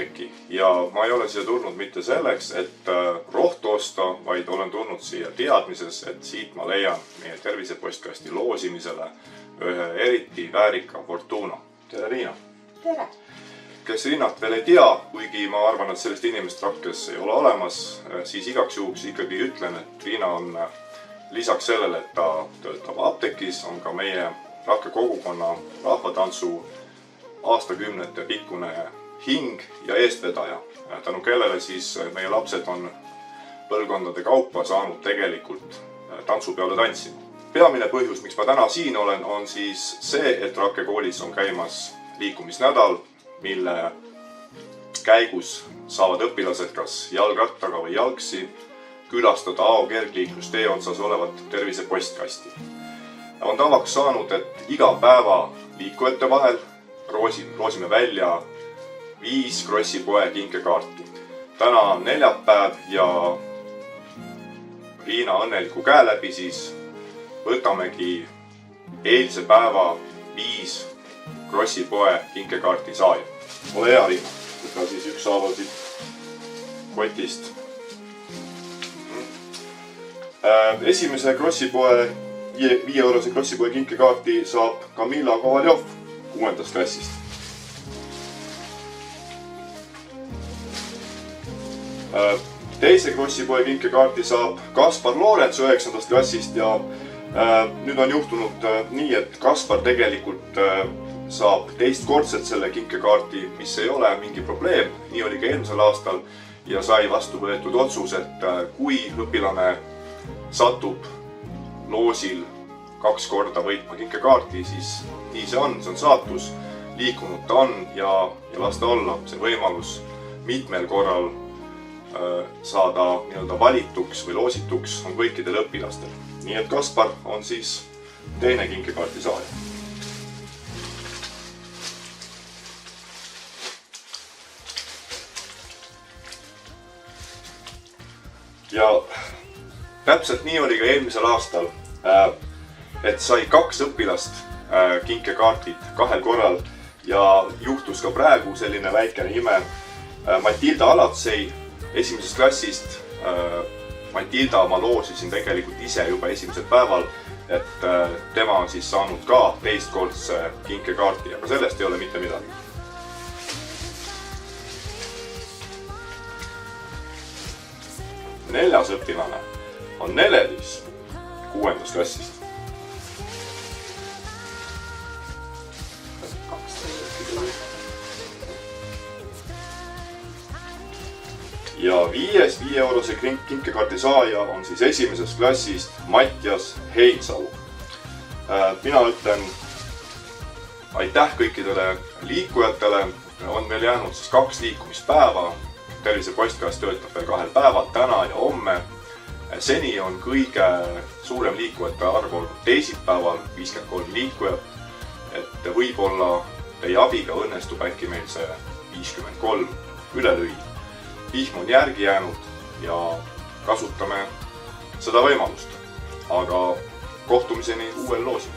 apteeki ja ma ei ole siia tulnud mitte selleks, et rohtu osta, vaid olen tulnud siia teadmises, et siit ma leian meie tervisepostkasti loosimisele ühe eriti väärika Fortuna. Tere, Riina! Tere! Kes Riinat veel ei tea, kuigi ma arvan, et sellist inimest Rakkes ei ole olemas, siis igaks juhuks ikkagi ütlen, et Riina on lisaks sellele, et ta töötab apteekis, on ka meie Rakke kogukonna rahvatantsu aastakümnete pikkune hing ja eestvedaja, tänu kellele siis meie lapsed on põlvkondade kaupa saanud tegelikult tantsu peale tantsima. Peamine põhjus, miks ma täna siin olen, on siis see, et Rakke koolis on käimas liikumisnädal, mille käigus saavad õpilased kas jalgrattaga või jalgsi külastada Ao kergliiklustee otsas olevat tervisepostkasti. On tavaks saanud, et iga päeva liikujate vahel roosime välja 5 Krossi poe kinkekaarti. Täna on neljapäev ja Riina õnneliku käe läbi siis võtamegi eilse päeva 5 Krossi poe kinkekaarti saaja. Ole hea, Riina, võta siis ükshaaval siit kotist. Esimese Krossi poe 5-eurose Krossi poe kinkekaarti saab Kamila Kovaljov 6. klassist. Teise Krossi poe kinkekaarti saab Kaspar Loorents 9. klassist ja nüüd on juhtunud nii, et Kaspar tegelikult saab teistkordselt selle kinkekaarti, mis ei ole mingi probleem, nii oli ka eelmisel aastal ja sai vastu võetud otsus, et kui õpilane satub loosil 2 korda võitma kinkekaarti, siis nii see on saatus, liikunud ta on ja las ta olla see võimalus mitmel korral saada nii-öelda valituks või loosituks on kõikidel õpilastel. Nii et Kaspar on siis teine kinkekaarti saaja. Ja täpselt nii oli ka eelmisel aastal, et sai 2 õpilast kinkekaartid 2 korral ja juhtus ka praegu selline väikene ime. Matilda Alatsei 1. klassist. Matilda ma loosisin tegelikult ise juba esimesel päeval, et tema on siis saanud ka teistkordse kinkekaarti, aga sellest ei ole mitte midagi. Neljas õpilane on Nelelis 6. klassist. Ja 5. 5-eurose kinkekaarti saaja on siis 1. klassist Mattias Heinsalu. Mina ütlen aitäh kõikidele liikujatele. On veel jäänud siis 2 liikumispäeva. Tervisepostkast töötab veel 2 päeval, täna ja homme. Seni on kõige suurem liikujate arv olnud teisipäeval, 53 liikujat. Et võib-olla teie abiga õnnestub äkki meil see 53 üle lüüa. Vihm on järgi jäänud ja kasutame seda võimalust. Aga kohtumiseni uuel loosil.